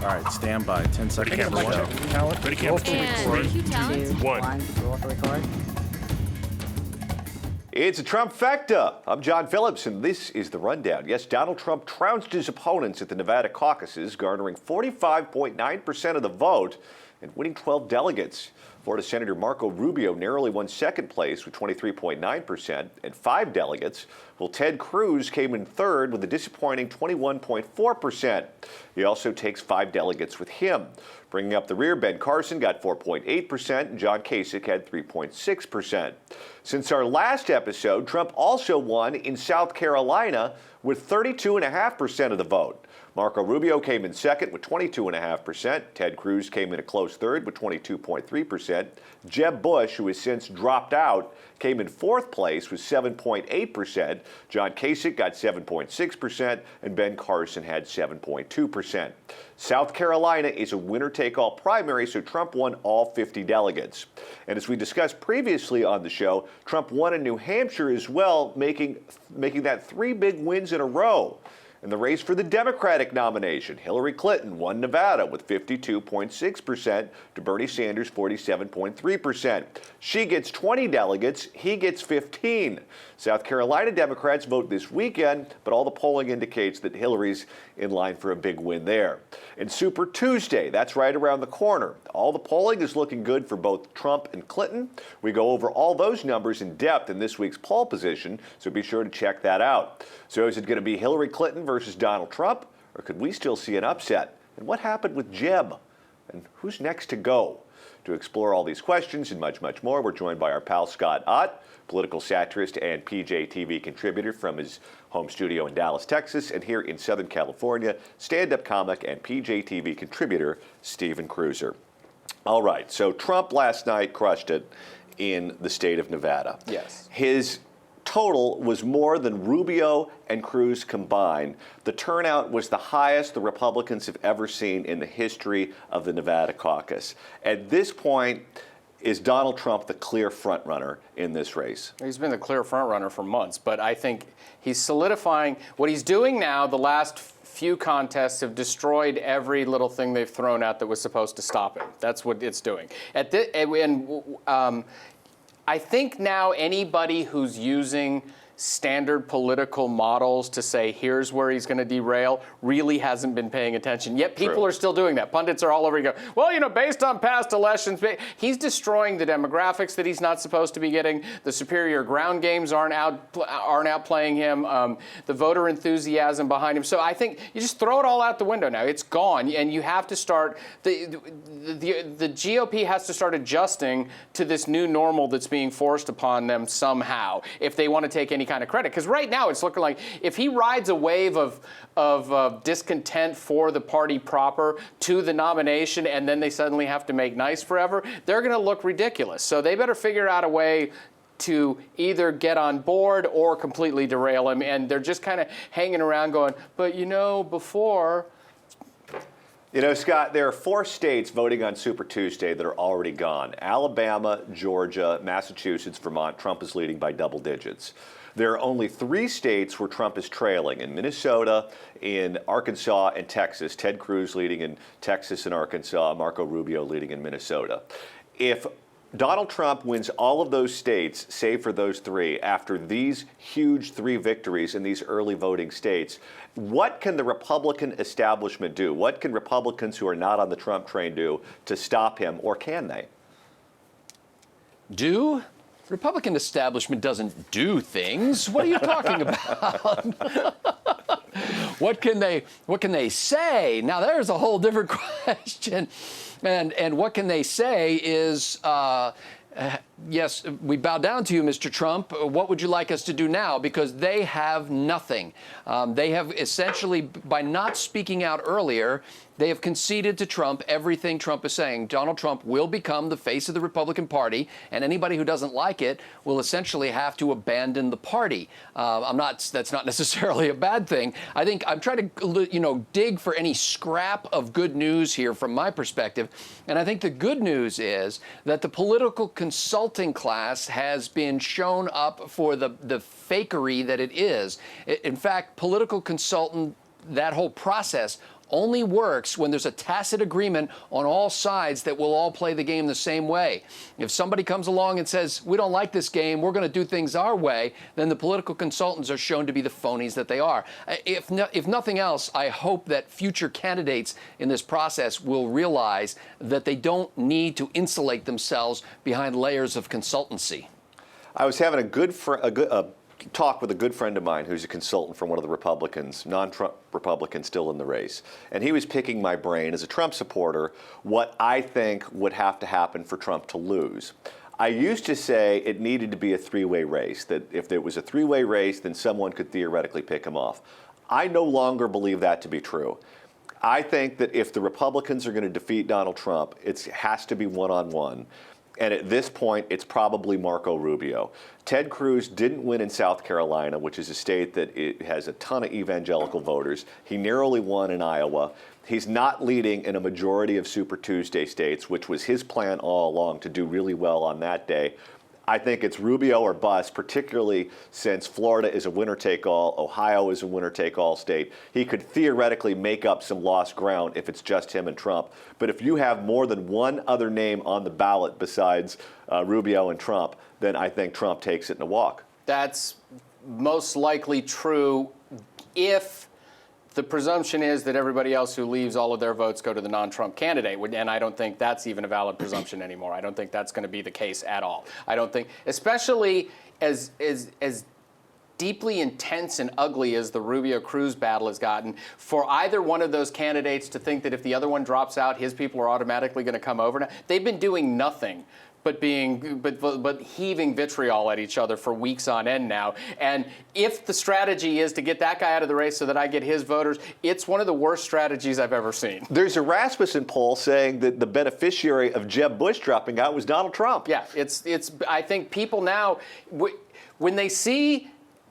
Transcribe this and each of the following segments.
All right, stand by. 10 seconds to go. Talent. Ready, camera. Record. One. Roll to record. It's a Trump-fecta. I'm John Phillips, and this is The Rundown. Yes, Donald Trump trounced his opponents at the Nevada caucuses, garnering 45.9% of the vote and winning 12 delegates. Florida Senator Marco Rubio narrowly won second place with 23.9% and 5 delegates, while Ted Cruz came in third with a disappointing 21.4%. He also takes 5 delegates with him. Bringing up the rear, Ben Carson got 4.8% and John Kasich had 3.6%. Since our last episode, Trump also won in South Carolina with 32.5% of the vote. Marco Rubio came in second with 22.5%. Ted Cruz came in a close third with 22.3%. Jeb Bush, who has since dropped out, came in fourth place with 7.8%. John Kasich got 7.6%, and Ben Carson had 7.2%. South Carolina is a winner-take-all primary, so Trump won all 50 delegates. And as we discussed previously on the show, Trump won in New Hampshire as well, making that 3 big wins in a row. In the race for the Democratic nomination, Hillary Clinton won Nevada with 52.6% to Bernie Sanders' 47.3%. She gets 20 delegates, he gets 15. South Carolina Democrats vote this weekend, but all the polling indicates that Hillary's in line for a big win there. And Super Tuesday, that's right around the corner. All the polling is looking good for both Trump and Clinton. We go over all those numbers in depth in this week's poll position, so be sure to check that out. So is it going to be Hillary Clinton versus Donald Trump, or could we still see an upset? And what happened with Jeb? And who's next to go? To explore all these questions and much, much more, we're joined by our pal Scott Ott, political satirist and PJTV contributor from his home studio in Dallas, Texas, and here in Southern California, stand-up comic and PJTV contributor Stephen Cruiser. All right, so Trump last night crushed it in the state of Nevada. Yes. His total was more than Rubio and Cruz combined. The turnout was the highest the Republicans have ever seen in the history of the Nevada caucus. At this point, is Donald Trump the clear frontrunner in this race? He's been the clear frontrunner for months, but I think he's solidifying what he's doing now. The last few contests have destroyed every little thing they've thrown out that was supposed to stop him. That's what it's doing. I think now anybody who's using standard political models to say here's where he's going to derail really hasn't been paying attention. Yet people are still doing that. Pundits are all over. You go, well, based on past elections, he's destroying the demographics that he's not supposed to be getting. The superior ground games aren't outplaying him. The voter enthusiasm behind him. So I think you just throw it all out the window now. It's gone, and you have to start. The GOP has to start adjusting to this new normal that's being forced upon them somehow if they want to take any kind of credit. Because right now it's looking like if he rides a wave of discontent for the party proper to the nomination and then they suddenly have to make nice forever, they're going to look ridiculous. So they better figure out a way to either get on board or completely derail him. And they're just kind of hanging around going, but before... Scott, there are 4 states voting on Super Tuesday that are already gone. Alabama, Georgia, Massachusetts, Vermont. Trump is leading by double digits. There are only 3 states where Trump is trailing: in Minnesota, in Arkansas, and Texas. Ted Cruz leading in Texas and Arkansas, Marco Rubio leading in Minnesota. If Donald Trump wins all of those states, save for those 3, after these huge 3 victories in these early voting states, what can the Republican establishment do? What can Republicans who are not on the Trump train do to stop him, or can they? Do? The Republican establishment doesn't do things. What are you talking about? What can they say? Now, there's a whole different question. And what can they say is, yes, we bow down to you, Mr. Trump. What would you like us to do now? Because they have nothing. They have essentially, by not speaking out earlier, they have conceded to Trump everything Trump is saying. Donald Trump will become the face of the Republican Party, and anybody who doesn't like it will essentially have to abandon the party. That's not necessarily a bad thing. I think I'm trying to, dig for any scrap of good news here from my perspective. And I think the good news is that the political consulting class has been shown up for the fakery that it is. In fact, political consultant, that whole process only works when there's a tacit agreement on all sides that we'll all play the game the same way. If somebody comes along and says, we don't like this game, we're going to do things our way, then the political consultants are shown to be the phonies that they are. If nothing else, I hope that future candidates in this process will realize that they don't need to insulate themselves behind layers of consultancy. I was having a talk with a good friend of mine who's a consultant for one of the Republicans, non-Trump Republicans still in the race. And he was picking my brain as a Trump supporter what I think would have to happen for Trump to lose. I used to say it needed to be a three-way race, that if there was a three-way race, then someone could theoretically pick him off. I no longer believe that to be true. I think that if the Republicans are going to defeat Donald Trump, it has to be one-on-one. And at this point, it's probably Marco Rubio. Ted Cruz didn't win in South Carolina, which is a state that it has a ton of evangelical voters. He narrowly won in Iowa. He's not leading in a majority of Super Tuesday states, which was his plan all along to do really well on that day. I think it's Rubio or bust, particularly since Florida is a winner-take-all, Ohio is a winner-take-all state. He could theoretically make up some lost ground if it's just him and Trump. But if you have more than one other name on the ballot besides Rubio and Trump, then I think Trump takes it in a walk. That's most likely true if the presumption is that everybody else who leaves, all of their votes go to the non-Trump candidate, and I don't think that's even a valid presumption anymore. I don't think that's going to be the case at all. I don't think, especially as deeply intense and ugly as the Rubio-Cruz battle has gotten, for either one of those candidates to think that if the other one drops out, his people are automatically going to come over. Now, they've been doing nothing but heaving vitriol at each other for weeks on end now. And if the strategy is to get that guy out of the race so that I get his voters, it's one of the worst strategies I've ever seen. There's a Rasmussen poll saying that the beneficiary of Jeb Bush dropping out was Donald Trump. Yeah, it's. I think people now, when they see.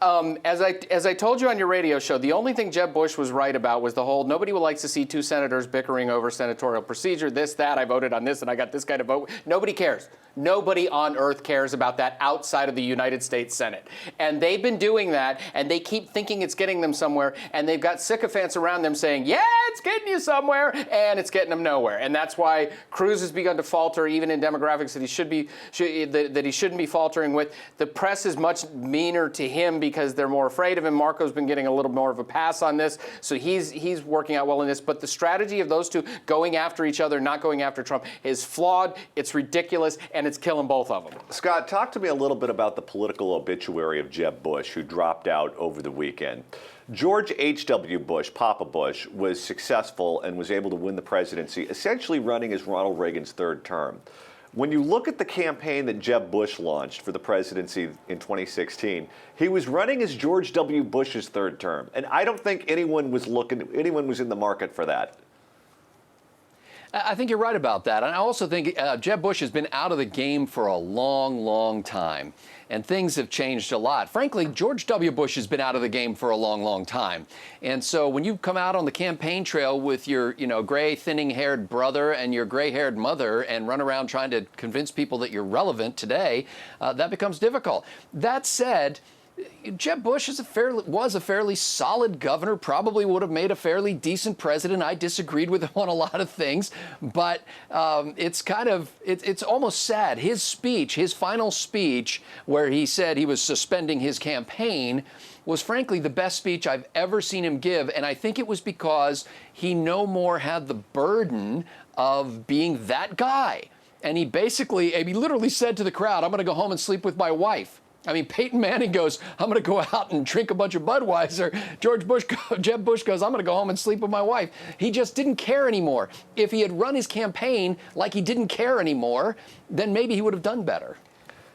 As I told you on your radio show, the only thing Jeb Bush was right about was the whole nobody would like to see two senators bickering over senatorial procedure, this, that, I voted on this and I got this guy to vote. Nobody cares. Nobody on earth cares about that outside of the United States Senate. And they've been doing that, and they keep thinking it's getting them somewhere, and they've got sycophants around them saying, yeah, it's getting you somewhere, and it's getting them nowhere. And that's why Cruz has begun to falter, even in demographics that he shouldn't be faltering with. The press is much meaner to him because they're more afraid of him. Marco's been getting a little more of a pass on this, so he's working out well in this. But the strategy of those two going after each other, not going after Trump, is flawed, it's ridiculous, and it's killing both of them. Scott, talk to me a little bit about the political obituary of Jeb Bush, who dropped out over the weekend. George H.W. Bush, Papa Bush, was successful and was able to win the presidency, essentially running as Ronald Reagan's third term. When you look at the campaign that Jeb Bush launched for the presidency in 2016, he was running as George W. Bush's third term. And I don't think anyone was in the market for that. I think you're right about that. And I also think Jeb Bush has been out of the game for a long, long time. And things have changed a lot. Frankly, George W. Bush has been out of the game for a long, long time. And so when you come out on the campaign trail with your, gray, thinning-haired brother and your gray-haired mother and run around trying to convince people that you're relevant today, that becomes difficult. That said, Jeb Bush was a fairly solid governor, probably would have made a fairly decent president. I disagreed with him on a lot of things, but it's almost sad. His final speech, where he said he was suspending his campaign, was frankly the best speech I've ever seen him give, and I think it was because he no more had the burden of being that guy. And he literally said to the crowd, I'm going to go home and sleep with my wife. I mean, Peyton Manning goes, I'm going to go out and drink a bunch of Budweiser. Jeb Bush goes, I'm going to go home and sleep with my wife. He just didn't care anymore. If he had run his campaign like he didn't care anymore, then maybe he would have done better.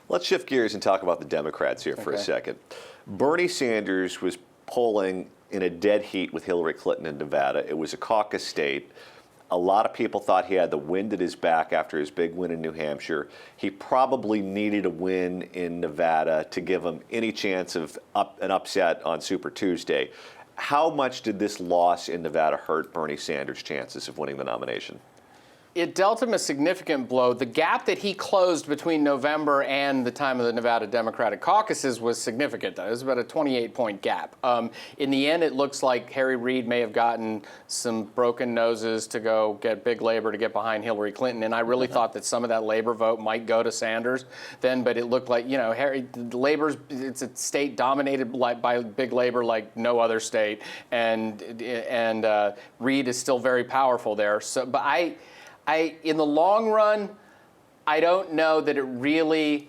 Let's shift gears and talk about the Democrats here for a second. Bernie Sanders was polling in a dead heat with Hillary Clinton in Nevada. It was a caucus state. A lot of people thought he had the wind at his back after his big win in New Hampshire. He probably needed a win in Nevada to give him any chance of an upset on Super Tuesday. How much did this loss in Nevada hurt Bernie Sanders' chances of winning the nomination? It dealt him a significant blow. The gap that he closed between November and the time of the Nevada Democratic caucuses was significant, though. It was about a 28-point gap. In the end, it looks like Harry Reid may have gotten some broken noses to go get big labor to get behind Hillary Clinton, and I really thought that some of that labor vote might go to Sanders then, but it looked like, it's a state dominated by big labor like no other state, and Reid is still very powerful there. So, but in the long run, I don't know that it really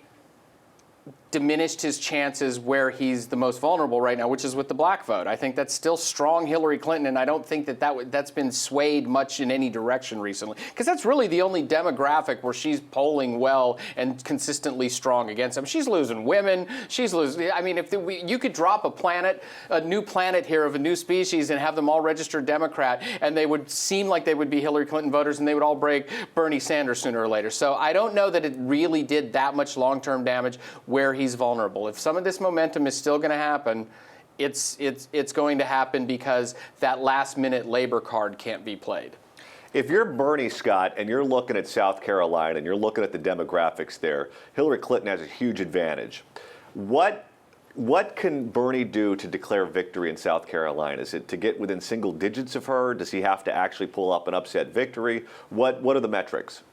diminished his chances where he's the most vulnerable right now, which is with the black vote. I think that's still strong Hillary Clinton, and I don't think that's been swayed much in any direction recently, because that's really the only demographic where she's polling well and consistently strong against him. She's losing women. She's losing. I mean, you could drop a new planet here of a new species, and have them all registered Democrat, and they would seem like they would be Hillary Clinton voters, and they would all break Bernie Sanders sooner or later. So I don't know that it really did that much long-term damage where he's vulnerable. If some of this momentum is still going to happen, it's going to happen because that last-minute labor card can't be played. If you're Bernie, Scott, and you're looking at South Carolina and you're looking at the demographics there, Hillary Clinton has a huge advantage. What can Bernie do to declare victory in South Carolina? Is it to get within single digits of her? Does he have to actually pull up an upset victory? What are the metrics?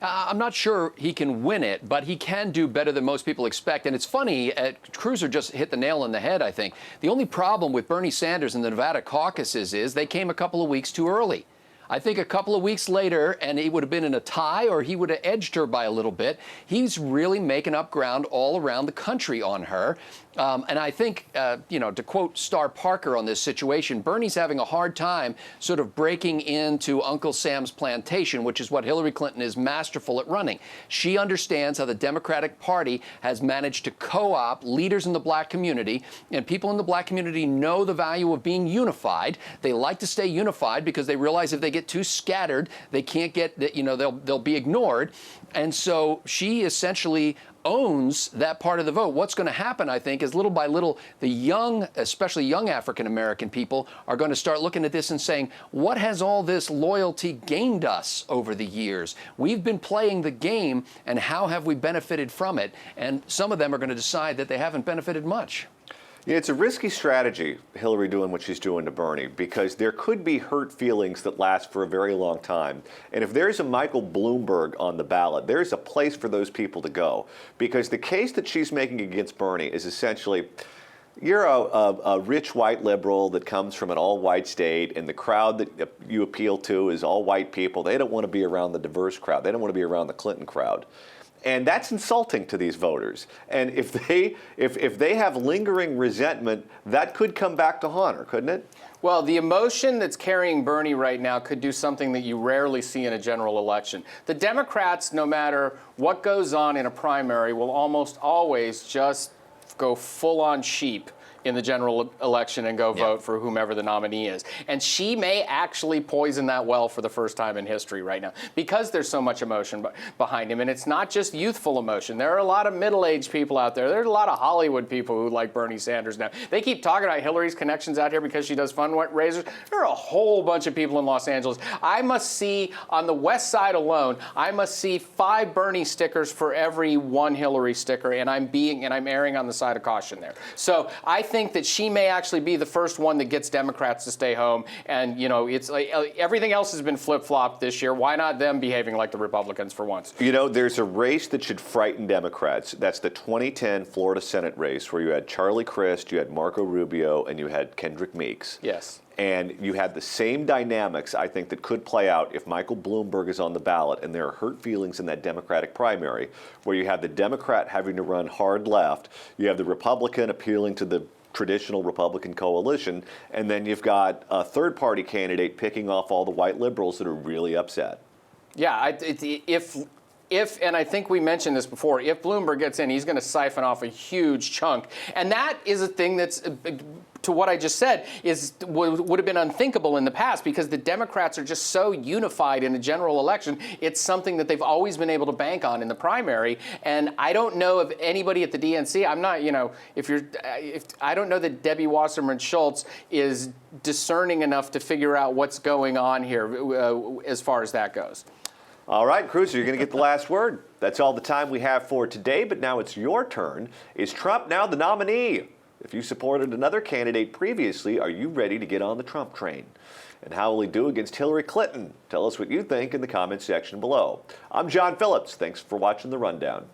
I'm not sure he can win it, but he can do better than most people expect. And it's funny, Cruiser just hit the nail on the head, I think. The only problem with Bernie Sanders and the Nevada caucuses is they came a couple of weeks too early. I think a couple of weeks later, and he would have been in a tie, or he would have edged her by a little bit. He's really making up ground all around the country on her. And I think, to quote Star Parker on this situation, Bernie's having a hard time sort of breaking into Uncle Sam's plantation, which is what Hillary Clinton is masterful at running. She understands how the Democratic Party has managed to co-opt leaders in the black community, and people in the black community know the value of being unified. They like to stay unified because they realize if they get too scattered, they can't get, they'll be ignored. And so she essentially owns that part of the vote. What's going to happen, I think, is little by little, the young, especially young African-American people, are going to start looking at this and saying, what has all this loyalty gained us over the years? We've been playing the game, and how have we benefited from it? And some of them are going to decide that they haven't benefited much. Yeah, it's a risky strategy, Hillary doing what she's doing to Bernie, because there could be hurt feelings that last for a very long time. And if there's a Michael Bloomberg on the ballot, there's a place for those people to go. Because the case that she's making against Bernie is essentially, you're a rich white liberal that comes from an all-white state, and the crowd that you appeal to is all white people. They don't want to be around the diverse crowd. They don't want to be around the Clinton crowd. And that's insulting to these voters. And if they have lingering resentment, that could come back to haunt her, couldn't it? Well, the emotion that's carrying Bernie right now could do something that you rarely see in a general election. The Democrats, no matter what goes on in a primary, will almost always just go full-on sheep in the general election and go vote for whomever the nominee is. And she may actually poison that well for the first time in history right now, because there's so much emotion behind him. And it's not just youthful emotion. There are a lot of middle-aged people out there. There's a lot of Hollywood people who like Bernie Sanders now. They keep talking about Hillary's connections out here because she does fundraisers. There are a whole bunch of people in Los Angeles. I must see, on the west side alone, I must see 5 Bernie stickers for every 1 Hillary sticker, and I'm erring on the side of caution there. So I think that she may actually be the first one that gets Democrats to stay home. And, it's like everything else has been flip-flopped this year. Why not them behaving like the Republicans for once? There's a race that should frighten Democrats. That's the 2010 Florida Senate race, where you had Charlie Crist, you had Marco Rubio, and you had Kendrick Meeks. Yes. And you had the same dynamics, I think, that could play out if Michael Bloomberg is on the ballot, and there are hurt feelings in that Democratic primary, where you have the Democrat having to run hard left, you have the Republican appealing to the traditional Republican coalition, and then you've got a third-party candidate picking off all the white liberals that are really upset. Yeah, if if, and I think we mentioned this before, if Bloomberg gets in, he's going to siphon off a huge chunk. And that is a thing that's, to what I just said, would have been unthinkable in the past because the Democrats are just so unified in a general election. It's something that they've always been able to bank on in the primary. And I don't know of anybody at the DNC, I'm not, I don't know that Debbie Wasserman Schultz is discerning enough to figure out what's going on here as far as that goes. All right, Cruiser, you're going to get the last word. That's all the time we have for today, but now it's your turn. Is Trump now the nominee? If you supported another candidate previously, are you ready to get on the Trump train? And how will he do against Hillary Clinton? Tell us what you think in the comments section below. I'm John Phillips. Thanks for watching The Rundown.